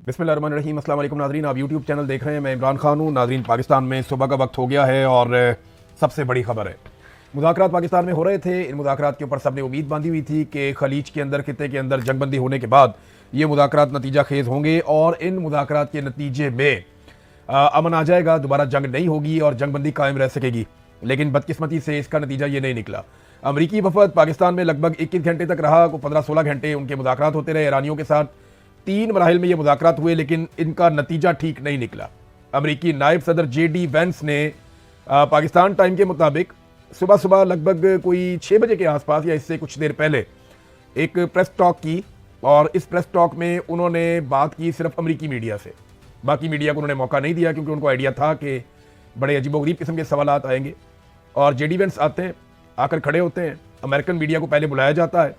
बिस्मिल्लाहिर्रहमानिर्रहीम। अस्सलाम वालेकुम नाज़रीन, आप यूट्यूब चैनल देख रहे हैं। मैं इमरान खान हूँ। नाज़रीन, पाकिस्तान में सुबह का वक्त हो गया है और सबसे बड़ी खबर है, मुज़ाकरात पाकिस्तान में हो रहे थे। इन मुज़ाकरात के ऊपर सबने उम्मीद बांधी हुई थी कि खलीज के अंदर, खित्ते के अंदर जंगबंदी होने के बाद ये मुज़ाकरात नतीजा खेज़ होंगे और इन मुज़ाकरात के नतीजे में अमन आ जाएगा, दोबारा जंग नहीं होगी और जंगबंदी कायम रह सकेगी। लेकिन बदकिस्मती से इसका नतीजा ये नहीं निकला। अमरीकी वफद पाकिस्तान में लगभग 21 घंटे तक रहा। को 15-16 घंटे उनके मुज़ाकरात होते रहे ईरानियों के साथ। 3 मराहिल में ये मुज़ाकरात हुए, लेकिन इनका नतीजा ठीक नहीं निकला। अमरीकी नायब सदर JD वेंस ने पाकिस्तान टाइम के मुताबिक सुबह सुबह लगभग कोई 6 बजे के आसपास या इससे कुछ देर पहले एक प्रेस टॉक की और इस प्रेस टॉक में उन्होंने बात की सिर्फ अमरीकी मीडिया से। बाकी मीडिया को उन्होंने मौका नहीं दिया, क्योंकि उनको आइडिया था कि बड़े अजीबोगरीब किस्म के सवालात आएंगे। और JD वेंस आते हैं, आकर खड़े होते हैं, अमेरिकन मीडिया को पहले बुलाया जाता है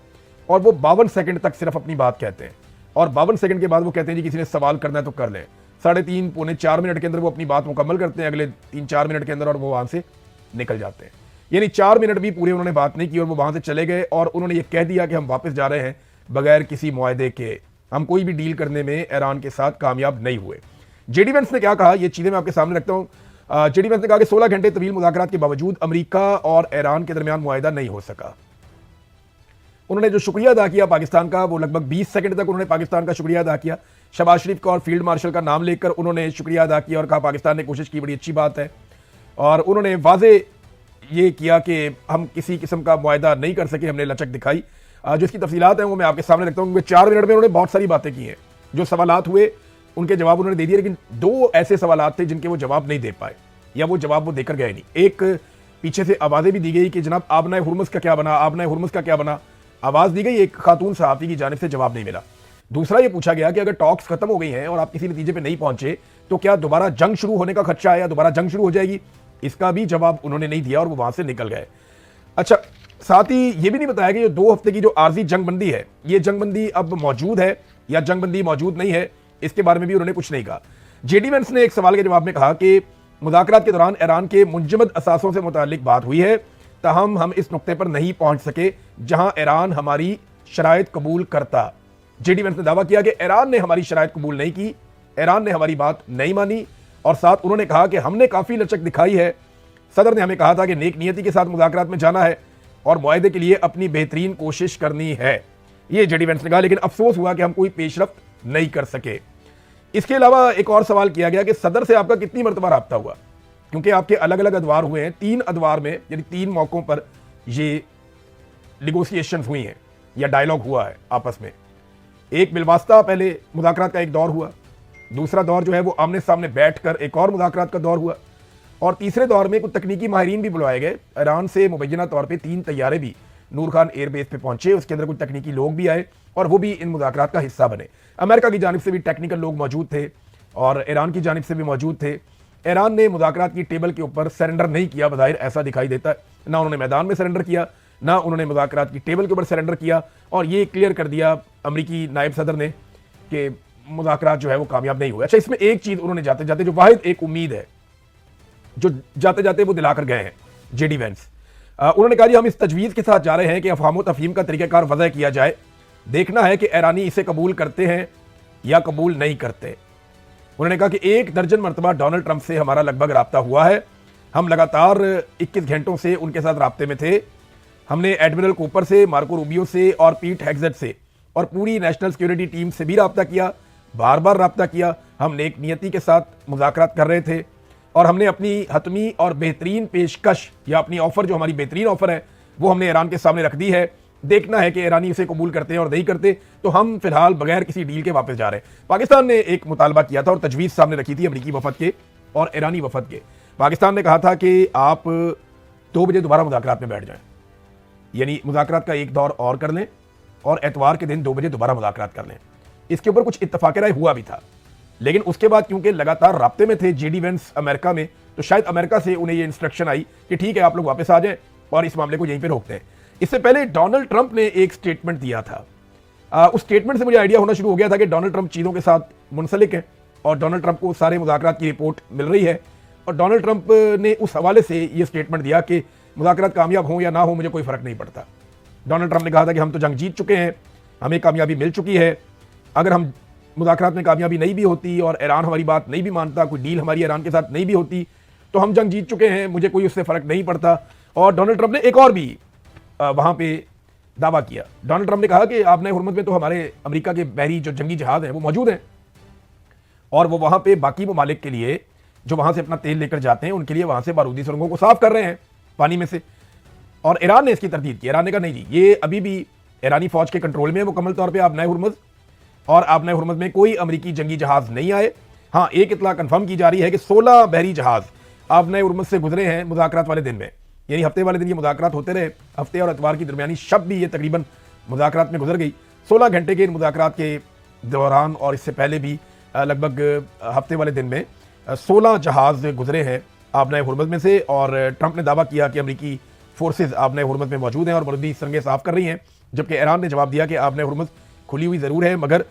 और वो 52 सेकंड तक सिर्फ अपनी बात कहते हैं और 52 सेकंड के बाद वो कहते हैं जी किसी ने सवाल करना है तो कर लें। 3.5 पौने 4 मिनट के अंदर वो अपनी बात मुकम्मल करते हैं, अगले 3-4 मिनट के अंदर, और वो वहां से निकल जाते हैं। यानी 4 मिनट भी पूरे उन्होंने बात नहीं की और वो वहां से चले गए और उन्होंने ये कह दिया कि हम वापस जा रहे हैं बगैर किसी मुआहदे के। हम कोई भी डील करने में ईरान के साथ कामयाब नहीं हुए। JD वेंस ने क्या कहा, ये चीजें मैं आपके सामने रखता हूं। JD वेंस ने कहा कि 16 घंटे तवील मुज़ाकरात के बावजूद अमेरिका और ईरान के दरमियान मुआहदा नहीं हो सका। उन्होंने जो शुक्रिया अदा किया पाकिस्तान का, वो लगभग 20 सेकंड तक उन्होंने पाकिस्तान का शुक्रिया अदा किया। शहबाज शरीफ का और फील्ड मार्शल का नाम लेकर उन्होंने शुक्रिया अदा किया और कहा पाकिस्तान ने कोशिश की, बड़ी अच्छी बात है। और उन्होंने वाजे ये किया कि हम किसी किस्म का मुआहदा नहीं कर सके, हमने लचक दिखाई। जो इसकी तफसीलात हैं वो मैं आपके सामने रखता हूँ। 4 मिनट में उन्होंने बहुत सारी बातें की हैं। जो सवालात हुए उनके जवाब उन्होंने दे दिए, लेकिन 2 ऐसे सवालात थे जिनके वो जवाब नहीं दे पाए, या वो जवाब वो देकर गए नहीं। एक, पीछे से आवाजें भी दी गई कि जनाब आबनाए हुर्मुज़ का क्या बना, आबनाए हुर्मुज़ का क्या बना, आवाज दी गई, एक खातून सहाफ़ी की जानिब से जवाब नहीं मिला। दूसरा ये पूछा गया कि अगर टॉक्स खत्म हो गई हैं और आप किसी नतीजे पे नहीं पहुंचे तो क्या दोबारा जंग शुरू होने का खदशा है या दोबारा जंग शुरू हो जाएगी। इसका भी जवाब उन्होंने नहीं दिया और वो वहां से निकल गए। अच्छा, साथ ही ये भी नहीं बताया कि 2 हफ्ते की जो आर्जी जंगबंदी है, ये जंगबंदी अब मौजूद है या जंगबंदी मौजूद नहीं है, इसके बारे में भी उन्होंने कुछ नहीं कहा। JD वेंस ने एक सवाल के जवाब में कहा कि मुज़ाकरात के दौरान ईरान के मुंजमद असासों से मुतालिक बात हुई है, ताहम हम इस नुक्ते पर नहीं पहुंच सके जहां ईरान हमारी शराइत कबूल करता। JD वेंस ने दावा किया कि ईरान ने हमारी शराइत कबूल नहीं की, ईरान ने हमारी बात नहीं मानी। और साथ उन्होंने कहा कि हमने काफी लचक दिखाई है। सदर ने हमें कहा था कि नेक नियति के साथ मुज़ाकरात में जाना है और मुआहदे के लिए अपनी बेहतरीन कोशिश करनी है, ये JD वेंस ने कहा। लेकिन अफसोस हुआ कि हम कोई पेशरफ्त नहीं कर सके। इसके अलावा एक और सवाल किया गया कि सदर से आपका कितनी मरतबा राब्ता हुआ, क्योंकि आपके अलग अलग अदवार हुए हैं। 3 अदवार में, यानी 3 मौकों पर ये निगोशिएशंस हुई हैं या डायलॉग हुआ है आपस में। एक बिलवास्ता पहले मुज़ाकरात का एक दौर हुआ, दूसरा दौर जो है वो आमने सामने बैठकर एक और मुज़ाकरात का दौर हुआ, और तीसरे दौर में कुछ तकनीकी माहिरीन भी बुलवाए गए। ईरान से मुबैना तौर पर 3 तैयारे भी नूर खान एयरबेस पे पहुंचे, उसके अंदर कुछ तकनीकी लोग भी आए और वो भी इन मुज़ाकरात का हिस्सा बने। अमेरिका की जानिब से भी टेक्निकल लोग मौजूद थे और ईरान की जानिब से भी मौजूद थे। ईरान ने मुज़ाकरात की टेबल के ऊपर सरेंडर नहीं किया, बज़ाहिर ऐसा दिखाई देता है। ना उन्होंने मैदान में सरेंडर किया, ना उन्होंने मुज़ाकरात की टेबल के ऊपर सरेंडर किया, और ये क्लियर कर दिया अमरीकी नायब सदर ने कि मुज़ाकरात जो है वो कामयाब नहीं हुए। अच्छा, इसमें एक चीज़ उन्होंने जाते जाते, जो वाहिद एक उम्मीद है जो जाते जाते वो दिलाकर गए हैं JD वेंस, उन्होंने कहा जी हम इस तजवीज़ के साथ जा रहे हैं कि अफ़हाम व तफ़हीम का तरीक़ाकार वज़ह किया जाए, देखना है कि ईरानी इसे कबूल करते हैं या कबूल नहीं करते। उन्होंने कहा कि 1 दर्जन मरतबा डोनाल्ड ट्रंप से हमारा लगभग राब्ता हुआ है। हम लगातार 21 घंटों से उनके साथ राब्ते में थे। हमने एडमिरल कूपर से, मार्को रूबियो से और पीट हेग्सेट से और पूरी नेशनल सिक्योरिटी टीम से भी राब्ता किया, बार बार राब्ता किया। हम नेक नियति के साथ मुज़ाकरात कर रहे थे और हमने अपनी हतमी और बेहतरीन पेशकश या अपनी ऑफर, जो हमारी बेहतरीन ऑफर है, वो हमने ईरान के सामने रख दी है। देखना है कि ईरानी इसे कबूल करते हैं और नहीं करते, तो हम फिलहाल बगैर किसी डील के वापस जा रहे हैं। पाकिस्तान ने एक मुतालबा किया था और तजवीज़ सामने रखी थी अमरीकी वफद के और ईरानी वफद के। पाकिस्तान ने कहा था कि आप 2 बजे दोबारा मुज़ाकरात में बैठ जाएं, यानी मुज़ाकरात का एक दौर और कर लें और एतवार के दिन 2 बजे दोबारा मुज़ाकरात कर लें। इसके ऊपर कुछ इत्तफाक़ राय हुआ भी था, लेकिन उसके बाद क्योंकि लगातार राब्ते में थे JD वेंस अमेरिका में, तो शायद अमेरिका से उन्हें ये इंस्ट्रक्शन आई कि ठीक है आप लोग वापस आ जाएं और इस मामले को यहीं पे रोकते हैं। इससे पहले डोनाल्ड ट्रंप ने एक स्टेटमेंट दिया था। उस स्टेटमेंट से मुझे आइडिया होना शुरू हो गया था कि डोनाल्ड ट्रंप चीज़ों के साथ मुंसलिक है और डोनाल्ड ट्रंप को सारे मुज़ाकरात की रिपोर्ट मिल रही है, और डोनाल्ड ट्रंप ने उस हवाले से ये स्टेटमेंट दिया कि मुज़ाकरात कामयाब हों या ना हो मुझे कोई फ़र्क नहीं पड़ता। डोनाल्ड ट्रंप ने कहा था कि हम तो जंग जीत चुके हैं, हमें कामयाबी मिल चुकी है, अगर हम मुज़ाकरात में कामयाबी नहीं भी होती और ईरान हमारी बात नहीं भी मानता, कोई डील हमारी ईरान के साथ नहीं भी होती, तो हम जंग जीत चुके हैं, मुझे कोई उससे फ़र्क नहीं पड़ता। और डोनाल्ड ट्रंप ने एक और भी वहाँ पे दावा किया। डोनाल्ड ट्रंप ने कहा कि आपने हुरमुज़ में तो हमारे अमेरिका के बहरी जो जंगी जहाज़ हैं वो मौजूद हैं, और वो वहाँ पे बाकी ममालिक के लिए जो वहाँ से अपना तेल लेकर जाते हैं उनके लिए वहाँ से बारूदी सुरंगों को साफ कर रहे हैं पानी में से। और ईरान ने इसकी तरदीद की। ईरान ने कहा नहीं जी, ये अभी भी ईरानी फौज के कंट्रोल में है मुकम्मल तौर पे आबनाए हुरमुज़, और आबनाए हुरमुज़ में कोई अमेरिकी जंगी जहाज नहीं आए। हाँ, एक इतला कंफर्म की जा रही है कि 16 बहरी जहाज आबनाए हुरमुज़ से गुजरे हैं मुज़ाकरात वाले दिन में, यानी हफ्ते वाले दिन ये मुज़ाकरात होते रहे। हफ्ते और इतवार की दरमियानी शब भी ये तकरीबन मुज़ाकरात में गुजर गई। 16 घंटे के इन मुज़ाकरात के दौरान और इससे पहले भी लगभग हफ्ते वाले दिन में 16 जहाज गुजरे हैं आबनाए हुरमुज़ में से। और ट्रंप ने दावा किया कि अमेरिकी फोर्सेज आबनाए हुरमुज़ में मौजूद हैं और बारूदी सुरंगें साफ कर रही हैं, जबकि ईरान ने जवाब दिया कि आबनाए हुरमुज़ खुली हुई ज़रूर है मगर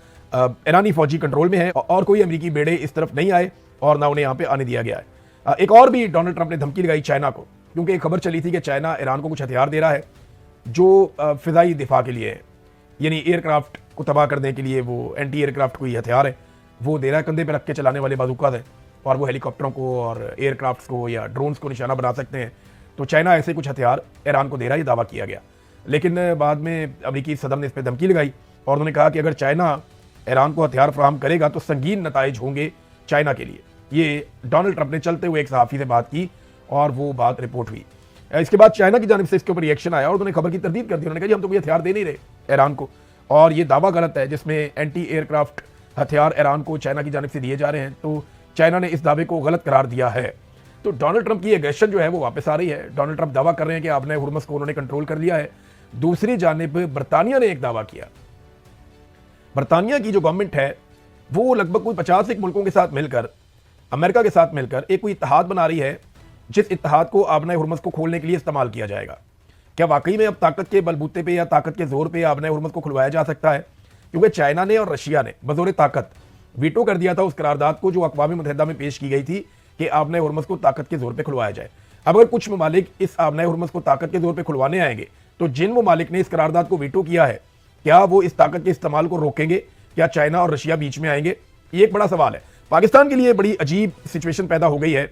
ईरानी फौजी कंट्रोल में है और कोई अमेरिकी बेड़े इस तरफ नहीं आए और ना उन्हें यहाँ पे आने दिया गया है। एक और भी डोनाल्ड ट्रंप ने धमकी लगाई चाइना को, क्योंकि एक खबर चली थी कि चाइना ईरान को कुछ हथियार दे रहा है जो फ़िज़ाई दिफा के लिए है, यानी एयरक्राफ्ट को तबाह करने के लिए वो एंटी एयरक्राफ्ट कोई हथियार है वो दे रहा है, कंधे पे रख के चलाने वाले बाजूकाज हैं और वो हेलीकॉप्टरों को और एयरक्राफ्ट्स को या ड्रोन्स को निशाना बना सकते हैं। तो चाइना ऐसे कुछ हथियार ईरान को दे रहा है, ये दावा किया गया। लेकिन बाद में अमेरिकी सदर ने इस पर धमकी लगाई और उन्होंने कहा कि अगर चाइना ईरान को हथियार फराहम करेगा तो संगीन नताइज होंगे चाइना के लिए। ये डोनाल्ड ट्रंप ने चलते हुए एक सहाफ़ी से बात की और वो बात रिपोर्ट हुई। इसके बाद चाइना की जानिब से इसके ऊपर रिएक्शन आया और उन्होंने खबर की तरदीद कर दी। उन्होंने कहा जी हम तो कोई हथियार दे नहीं रहे ईरान को, और ये दावा गलत है जिसमें एंटी एयरक्राफ्ट हथियार ईरान को चाइना की जानिब से दिए जा रहे हैं। तो चाइना ने इस दावे को गलत करार दिया है। तो डोनाल्ड ट्रंप की एग्रेशन जो है वो वापस आ रही है। डोनाल्ड ट्रंप दावा कर रहे हैं कि आबनाए हुरमुज़ को उन्होंने कंट्रोल कर लिया है। दूसरी जानिब बरतानिया ने एक दावा किया। बरतानिया की जो गवर्नमेंट है वो लगभग कोई 50 मुल्कों के साथ मिलकर, अमेरिका के साथ मिलकर एक कोई इत्तेहाद बना रही है जिस इत्तेहाद को आबनाए हुरमुज़ को खोलने के लिए इस्तेमाल किया जाएगा। क्या वाकई में अब ताकत के बलबूते पे या ताकत के जोर पे आबनाए हुरमुज़ को खुलवाया जा सकता है? क्योंकि चाइना ने और रशिया ने बजोर ताकत वीटो कर दिया था उस करारदाद को जो अक़वाम मुत्तहिदा में पेश की गई थी कि आबनाए हुरमुज़ को ताकत के जोर पे खुलवाया जाए। अब अगर कुछ ममालिक इस आबनाए हुरमुज़ को ताकत के जोर पे खुलवाने आएंगे तो जिन ममालिक ने इस करारदाद को वीटो किया है क्या वो इस ताकत के इस्तेमाल को रोकेंगे? क्या चाइना और रशिया बीच में आएंगे? ये एक बड़ा सवाल है। पाकिस्तान के लिए बड़ी अजीब सिचुएशन पैदा हो गई है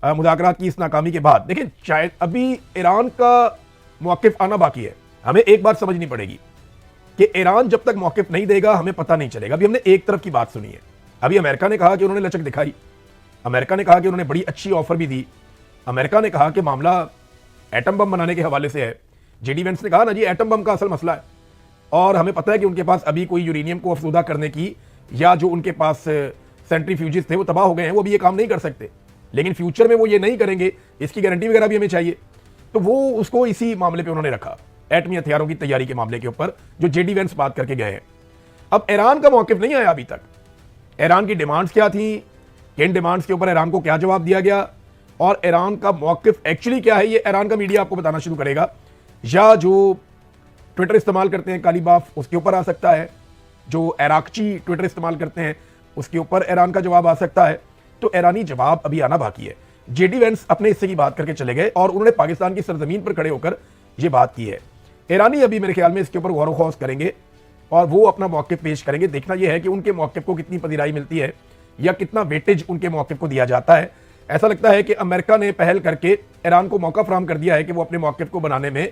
मुज़ाकरात की इस नाकामी के बाद। देखिए, अभी ईरान का मौक़िफ़ आना बाकी है। हमें एक बात समझनी पड़ेगी कि ईरान जब तक मौक़िफ़ नहीं देगा हमें पता नहीं चलेगा। अभी हमने एक तरफ की बात सुनी है। अभी अमेरिका ने कहा कि उन्होंने लचक दिखाई, अमेरिका ने कहा कि उन्होंने बड़ी अच्छी ऑफर भी दी, अमेरिका ने कहा कि मामला एटम बम बनाने के हवाले से है। जेडी वेंस ने कहा ना जी एटम बम का असल मसला है, और हमें पता है कि उनके पास अभी कोई यूरेनियम को अफसूदा करने की या जो उनके पास सेंट्रीफ्यूजेस थे वो तबाह हो गए हैं, वो भी ये काम नहीं कर सकते, लेकिन फ्यूचर में वो ये नहीं करेंगे इसकी गारंटी वगैरह भी हमें चाहिए। तो वो उसको इसी मामले पे उन्होंने रखा, एटमी हथियारों की तैयारी के मामले के ऊपर जो जेडी वेंस बात करके गए हैं। अब ईरान का मौक़िफ़ नहीं आया अभी तक। ईरान की डिमांड्स क्या थी, किन डिमांड्स के ऊपर ईरान को क्या जवाब दिया गया और ईरान का मौक़िफ़ एक्चुअली क्या है, ये ईरान का मीडिया आपको बताना शुरू करेगा, या जो ट्विटर इस्तेमाल करते हैं काली बाफ उसके ऊपर आ सकता है, जो इराकची ट्विटर इस्तेमाल करते हैं उसके ऊपर ईरान का जवाब आ सकता है। तो ईरानी जवाब अभी आना बाकी है। जेडी वेंस अपने हिस्से की बात करके चले गए और उन्होंने पाकिस्तान की सरजमीन पर खड़े होकर यह बात की है। ईरानी अभी मेरे ख्याल में इसके ऊपर गौर खौस करेंगे और वो अपना मौक़िफ़ पेश करेंगे। देखना यह है कि उनके मौक़िफ़ को कितनी पजीराई मिलती है या कितना वेटेज उनके मौक़िफ़ को दिया जाता है। ऐसा लगता है कि अमेरिका ने पहल करके ईरान को मौका फराहम कर दिया है कि वो अपने मौक़िफ़ को बनाने में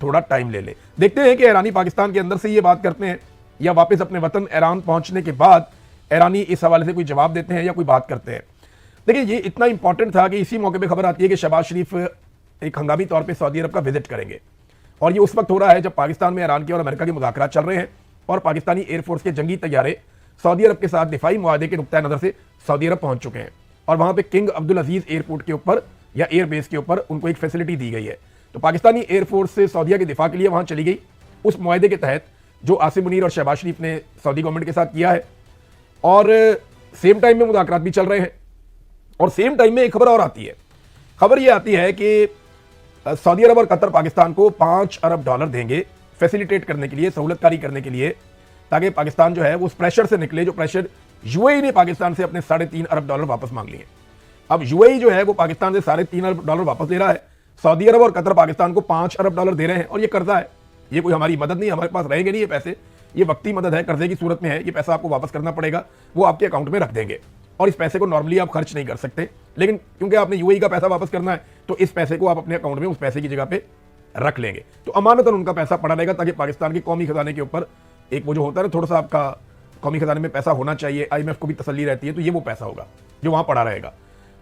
थोड़ा टाइम ले ले। देखते हैं कि ईरानी पाकिस्तान के अंदर से ये बात करते हैं या वापस अपने वतन ईरान पहुंचने के बाद ईरानी इस हवाले से कोई जवाब देते हैं या कोई बात करते हैं। देखिए, ये इतना इंपॉर्टेंट था कि इसी मौके पे खबर आती है कि शहबाज शरीफ एक हंगामी तौर पे सऊदी अरब का विजिट करेंगे, और ये उस वक्त हो रहा है जब पाकिस्तान में ईरान के और अमेरिका के मुज़ाकरात चल रहे हैं और पाकिस्तानी एयरफोर्स के जंगी तैयारे सऊदी अरब के साथ दिफाई मुआहदे के नुक्ता नज़र से सऊदी अरब पहुंच चुके हैं और वहां पे किंग अब्दुल अजीज़ एयरपोर्ट के ऊपर या एयरबेस के ऊपर उनको एक फैसिलिटी दी गई है। तो पाकिस्तानी एयरफोर्स से सऊदीया के दिफा के लिए वहां चली गई उस मुआहदे के तहत जो आसिम मुनीर और शहबाज शरीफ ने सऊदी गवर्नमेंट के साथ किया है, और सेम टाइम में मुज़ाकरात भी चल रहे हैं। और सेम टाइम में एक खबर और आती है। खबर यह आती है कि सऊदी अरब और कतर पाकिस्तान को $5 अरब देंगे फैसिलिटेट करने के लिए, सहूलतकारी करने के लिए, ताकि पाकिस्तान जो है वो उस प्रेशर से निकले जो प्रेशर यूएई ने पाकिस्तान से अपने $3.5 अरब वापस मांग लिए। अब यूएई जो है वो पाकिस्तान से $3.5 अरब वापस ले रहा है। सऊदी अरब और कतर पाकिस्तान को $5 अरब दे रहे हैं, और ये कर्जा है, ये कोई हमारी मदद नहीं, हमारे पास रहेंगे नहीं ये पैसे, ये वक्ती मदद है, कर्जे की सूरत में है, ये पैसा आपको वापस करना पड़ेगा, वो आपके अकाउंट में रख देंगे और इस पैसे को नॉर्मली आप खर्च नहीं कर सकते, लेकिन क्योंकि आपने यूएई का पैसा वापस करना है तो इस पैसे को आप अपने अकाउंट में उस पैसे की जगह पे रख लेंगे, तो अमानतन उनका पैसा पड़ा रहेगा ताकि पाकिस्तान के कौमी खजाने के ऊपर एक वो जो होता है ना, थोड़ा सा आपका कौमी खजाने में पैसा होना चाहिए, IMF को भी तसल्ली रहती है, तो ये वो पैसा होगा जो वहां पड़ा रहेगा।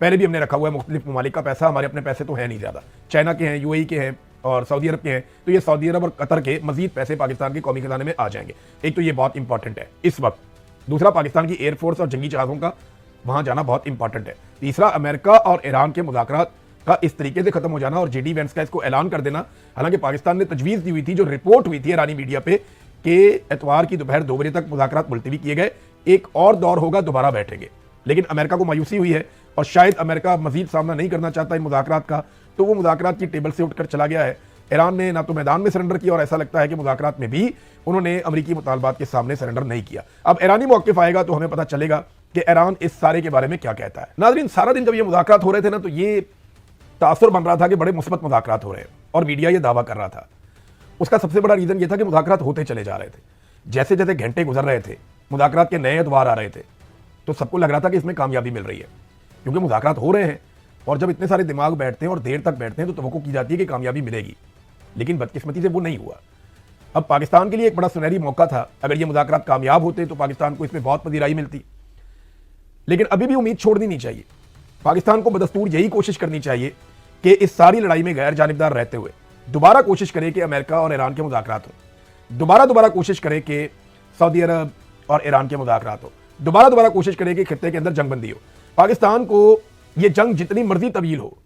पहले भी हमने रखा हुआ है मुख्तलिफ ममालिक का पैसा, हमारे अपने पैसे तो है नहीं ज़्यादा, चाइना के हैं, यूएई के हैं और सऊदी अरब के हैं, तो ये सऊदी अरब और कतर के मजीद पैसे पाकिस्तान के कौमी खजाने में आ जाएंगे। एक तो ये बहुत इंपॉर्टेंट है इस वक्त, दूसरा पाकिस्तान की एयरफोर्स और जंगी जहाज़ों का वहां जाना बहुत इंपॉर्टेंट है, तीसरा अमेरिका और ईरान के मुज़ाकरात का इस तरीके से खत्म हो जाना और JD वेंस का इसको ऐलान कर देना। हालांकि पाकिस्तान ने तजवीज़ दी हुई थी, जो रिपोर्ट हुई थी ईरानी मीडिया पे कि एतवार की दोपहर 2 बजे तक मुज़ाकरात मुलतवी किए गए, एक और दौर होगा, दोबारा बैठेंगे, लेकिन अमेरिका को मायूसी हुई है और शायद अमेरिका मजीद सामना नहीं करना चाहता इन मुज़ाकरात का, तो वो मुज़ाकरात की टेबल से उठकर चला गया है। ईरान ने ना तो मैदान में सरेंडर किया और ऐसा लगता है कि मुज़ाकरात में भी उन्होंने अमरीकी मुतालबात के सामने सरेंडर नहीं किया। अब ईरानी मौक़िफ़ आएगा तो हमें पता चलेगा कि ईरान इस सारे के बारे में क्या कहता है। नाज़रीन, सारा दिन जब ये मुज़ाकरात हो रहे थे ना, तो ये तासुर बन रहा था कि बड़े मुस्बत मुज़ाकरात हो रहे हैं और मीडिया ये दावा कर रहा था। उसका सबसे बड़ा रीज़न ये था कि मुज़ाकरात होते चले जा रहे थे, जैसे जैसे घंटे गुजर रहे थे, मुज़ाकरात के नए अदवार आ रहे थे, तो सबको लग रहा था कि इसमें कामयाबी मिल रही है, क्योंकि मुज़ाकरात हो रहे हैं और जब इतने सारे दिमाग बैठते हैं और देर तक बैठते हैं तो तवक्को की जाती है कि कामयाबी मिलेगी, लेकिन बदकिस्मती से वो नहीं हुआ। अब पाकिस्तान के लिए एक बड़ा सुनहरी मौका था, अगर ये मुज़ाकरात कामयाब होते तो पाकिस्तान को इसमें बहुत पजीराई मिलती, लेकिन अभी भी उम्मीद छोड़नी नहीं चाहिए। पाकिस्तान को बदस्तूर यही कोशिश करनी चाहिए कि इस सारी लड़ाई में गैर जानिबदार रहते हुए दोबारा कोशिश करे कि अमेरिका और ईरान के मुज़ाकरात हो, दोबारा कोशिश करे कि सऊदी अरब और ईरान के मुज़ाकरात हो, दोबारा कोशिश करे कि खित्ते के अंदर जंगबंदी हो। पाकिस्तान को ये जंग जितनी मर्जी तवील हो,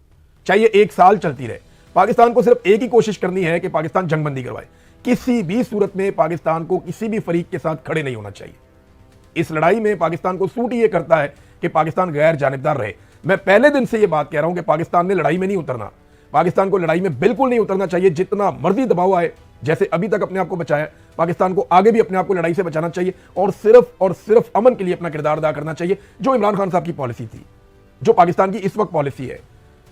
चाहे 1 साल चलती रहे, पाकिस्तान को सिर्फ एक ही कोशिश करनी है कि पाकिस्तान जंगबंदी करवाए। किसी भी सूरत में पाकिस्तान को किसी भी फरीक के साथ खड़े नहीं होना चाहिए। इस लड़ाई में पाकिस्तान को सूट ये करता है कि पाकिस्तान गैर जानिबदार रहे। मैं पहले दिन से ये बात कह रहा हूं कि पाकिस्तान ने लड़ाई में नहीं उतरना, पाकिस्तान को लड़ाई में बिल्कुल नहीं उतरना चाहिए। जितना मर्जी दबाव आए, जैसे अभी तक अपने आप को बचाया, पाकिस्तान को आगे भी अपने आप को लड़ाई से बचाना चाहिए और सिर्फ अमन के लिए अपना किरदार अदा करना चाहिए, जो इमरान खान साहब की पॉलिसी थी, जो पाकिस्तान की इस वक्त पॉलिसी है।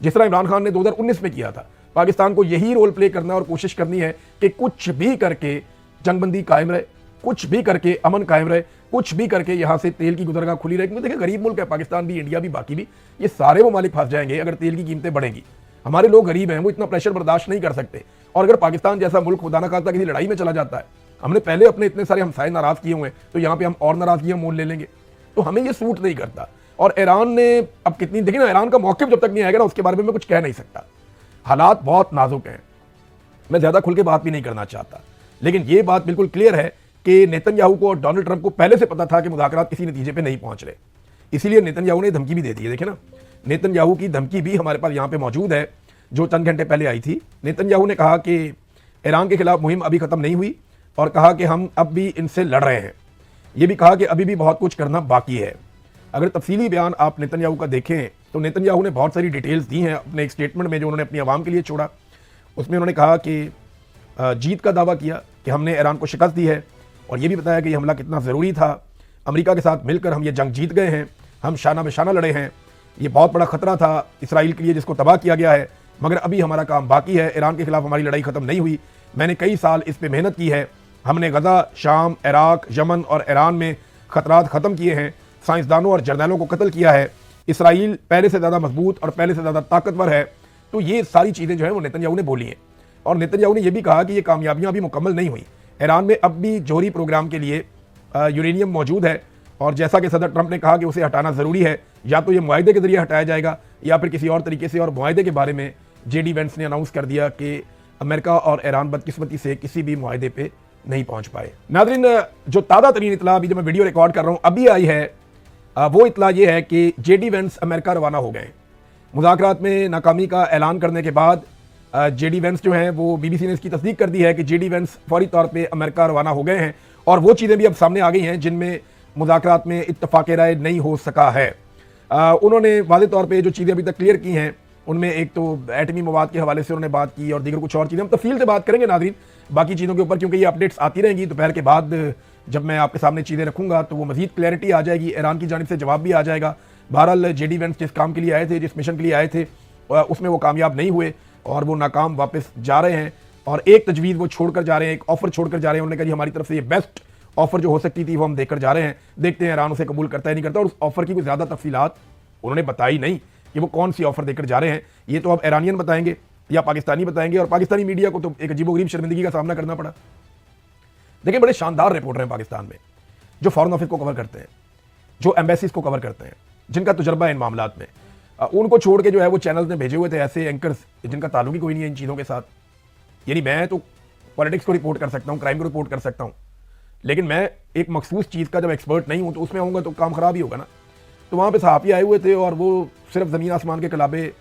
जिस तरह इमरान खान ने 2019 में किया था, पाकिस्तान को यही रोल प्ले करना और कोशिश करनी है कि कुछ भी करके जंगबंदी कायम रहे, कुछ भी करके अमन कायम रहे, कुछ भी करके यहां से तेल की गुजरगाह खुली रहे। क्योंकि देखिए, गरीब मुल्क है पाकिस्तान भी, इंडिया भी, बाकी भी, ये सारे ममालिक फंस जाएंगे अगर तेल की कीमतें बढ़ेंगी। हमारे लोग गरीब हैं, वो इतना प्रेशर बर्दाश्त नहीं कर सकते, और अगर पाकिस्तान जैसा मुल्क खुदा ना खास्ता किसी लड़ाई में चला जाता है, हमने पहले अपने इतने सारे हमसाए नाराज किए हुए हैं, तो यहाँ पे हम और नाराजगियां मोल ले लेंगे, तो हमें ये सूट नहीं करता। और ईरान ने अब कितनी, देखिए ना, ईरान का मौक़िफ़ जब तक नहीं आएगा ना, उसके बारे में मैं कुछ कह नहीं सकता। हालात बहुत नाजुक हैं, मैं ज्यादा खुल के बात भी नहीं करना चाहता, लेकिन ये बात बिल्कुल क्लियर है कि नेतन्याहू को और डोनाल्ड ट्रंप को पहले से पता था कि मुज़ाकरात किसी नतीजे पे नहीं पहुंच रहे, इसीलिए नेतन्याहू ने धमकी भी दे दी है। देखिए ना, नेतन्याहू की धमकी भी हमारे पास यहाँ पे मौजूद है, जो चंद घंटे पहले आई थी। नेतन्याहू ने कहा कि ईरान के खिलाफ मुहिम अभी खत्म नहीं हुई और कहा कि हम अब भी इनसे लड़ रहे हैं। ये भी कहा कि अभी भी बहुत कुछ करना बाकी है। अगर तफसीली बयान आप नेतन्याहू का देखें तो नेतन्याहू ने बहुत सारी डिटेल्स दी हैं अपने एक स्टेटमेंट में जो उन्होंने अपनी आवाम के लिए छोड़ा। उसमें उन्होंने कहा कि जीत का दावा किया कि हमने ईरान को शिकस्त दी है, और ये भी बताया कि यह हमला कितना ज़रूरी था, अमेरिका के साथ मिलकर हम ये जंग जीत गए हैं, हम शाना बेशाना लड़े हैं, ये बहुत बड़ा खतरा था इसराइल के लिए जिसको तबाह किया गया है, मगर अभी हमारा काम बाकी है, ईरान के खिलाफ हमारी लड़ाई ख़त्म नहीं हुई, मैंने कई साल इस पर मेहनत की है, हमने गज़ा, शाम, इराक, यमन और ईरान में ख़तरात ख़त्म किए हैं, साइंसदानों और जर्नलों को कत्ल किया है, इसराइल पहले से ज़्यादा मजबूत और पहले से ज़्यादा ताकतवर है। तो ये सारी चीज़ें जो है वो नेतन्याहू ने बोली हैं, और नेतन्याहू ने यह भी कहा कि ये कामयाबियाँ अभी मुकम्मल नहीं हुई, ईरान में अब भी जौहरी प्रोग्राम के लिए यूरेनियम मौजूद है, और जैसा कि सदर ट्रंप ने कहा कि उसे हटाना ज़रूरी है, या तो ये मुआहदे के जरिए हटाया जाएगा या फिर किसी और तरीके से। और मुआहदे के बारे में JD वेंस ने अनाउंस कर दिया कि अमेरिका और ईरान बदकिस्मती से किसी भी मुआहदे पे नहीं पहुंच पाए। नाज़रीन, जो ताज़ा तरीन इतला अभी जो मैं वीडियो रिकॉर्ड कर रहा हूँ अभी आई है, वो इतला ये है कि JD वेंस अमेरिका रवाना हो गए। मुज़ाकरात में नाकामी का ऐलान करने के बाद JD वेंस जो हैं वो BBC ने इसकी तस्दीक कर दी है कि JD वेंस फौरी तौर पे अमेरिका रवाना हो गए हैं, और वो चीज़ें भी अब सामने आ गई हैं जिनमें मुज़ाकरात में इत्तफ़ाक़ राय नहीं हो सका है। उन्होंने वाज़ेह तौर पे जो चीज़ें अभी तक क्लियर की हैं, उनमें एक तो एटमी मवाद के हवाले से उन्होंने बात की, और दीगर कुछ और चीज़ें हम तफसील से बात करेंगे नाज़रीन बाकी चीज़ों के ऊपर, क्योंकि ये अपडेट्स आती रहेंगी। दोपहर के बाद जब मैं आपके सामने चीज़ें रखूँगा तो वो मज़ीद क्लैरिटी आ जाएगी, ईरान की जानिब से जवाब भी आ जाएगा। बहरहाल JD वेंस जिस काम के लिए आए थे, जिस मिशन के लिए आए थे, उसमें वो कामयाब नहीं हुए और वो नाकाम वापस जा रहे हैं, और एक तजवीज़ वो छोड़कर जा रहे हैं, एक ऑफ़र छोड़कर जा रहे हैं। उन्होंने कहा जी हमारी तरफ से ये बेस्ट ऑफर जो हो सकती थी वो हम देखकर जा रहे हैं, देखते हैं ईरान उसे कबूल करता है नहीं करता, और उस ऑफर की कोई ज़्यादा तफसीलात उन्होंने बताई नहीं कि वो कौन सी ऑफर देकर जा रहे हैं। ये तो अब ईरानियन बताएंगे या पाकिस्तानी बताएंगे, और पाकिस्तानी मीडिया को तो एक अजीबोगरीब शर्मिंदगी का सामना करना पड़ा। देखिए, बड़े शानदार रिपोर्टर हैं पाकिस्तान में, जो फॉरेन ऑफिस को कवर करते हैं, जो एम्बेसीज को कवर करते हैं, जिनका तजुर्बा है इन मामलात में। उनको छोड़ के जो है वो चैनल ने भेजे हुए थे ऐसे एंकर्स जिनका ताल्लुक ही कोई नहीं है इन चीज़ों के साथ। यानी मैं तो पॉलिटिक्स को रिपोर्ट कर सकता हूँ, क्राइम को रिपोर्ट कर सकता हूँ, लेकिन मैं एक मखसूस चीज़ का जब एक्सपर्ट नहीं हूँ तो उसमें आऊँगा तो काम ख़राब ही होगा ना। तो वहाँ पे सहाफ़ी आए हुए थे और वो सिर्फ ज़मीन आसमान के कलाबे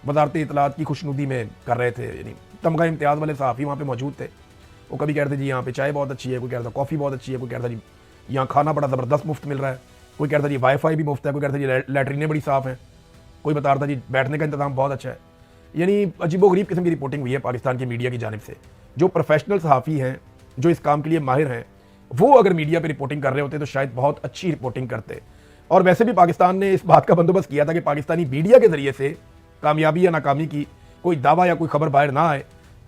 वजारत इतलात की खुशनुदी में कर रहे थे। यानी तमगा इम्तियाज़ वाले सहाफ़ी वहाँ पे मौजूद थे। वो कभी कहते जी यहाँ पे चाय बहुत अच्छी है, कोई कहता कॉफ़ी बहुत अच्छी है, कोई कहता जी यहाँ खाना बड़ा ज़बरदस्त मुफ्त मिल रहा है, कोई कहता जी वाईफाई भी मुफ्त है, कोई कहता जी लैट्रीनें बड़ी साफ़ हैं, कोई बता रहा था जी बैठने का इंतजाम बहुत अच्छा है। यानी अजीबोगरीब किस्म की रिपोर्टिंग हुई है पाकिस्तान की मीडिया की जानिब से। जो प्रोफेशनल सहाफ़ी हैं, जो इस काम के लिए माहिर हैं, वो अगर मीडिया पे रिपोर्टिंग कर रहे होते तो शायद बहुत अच्छी रिपोर्टिंग करते। और वैसे भी पाकिस्तान ने इस बात का बंदोबस्त किया था कि पाकिस्तानी मीडिया के ज़रिए से कामयाबी या नाकामी की कोई दावा या कोई खबर बाहर ना आए,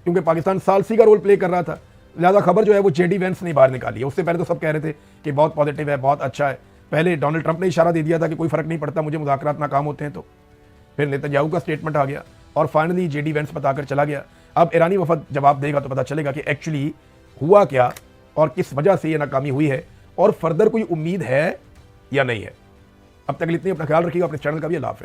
क्योंकि पाकिस्तान सालसी का रोल प्ले कर रहा था। लिहाजा खबर जो है वो जेडी वेंस ने बाहर निकाली है। उससे पहले तो सब कह रहे थे कि बहुत पॉजिटिव है, बहुत अच्छा है। पहले डोनाल्ड ट्रंप ने इशारा दे दिया था कि कोई फ़र्क नहीं पड़ता, मुझे मुज़ाकरात नाकाम होते हैं तो। फिर नेतन्याहू का स्टेटमेंट आ गया और फाइनली जेडी वेंस बताकर चला गया। अब ईरानी वफद जवाब देगा तो पता चलेगा कि एक्चुअली हुआ क्या और किस वजह से ये नाकामी हुई है, और फर्दर कोई उम्मीद है या नहीं है। अब तक इतनी अपना ख्याल रखिएगा, अपने चैनल का भी। अल्लाह हाफ़िज़।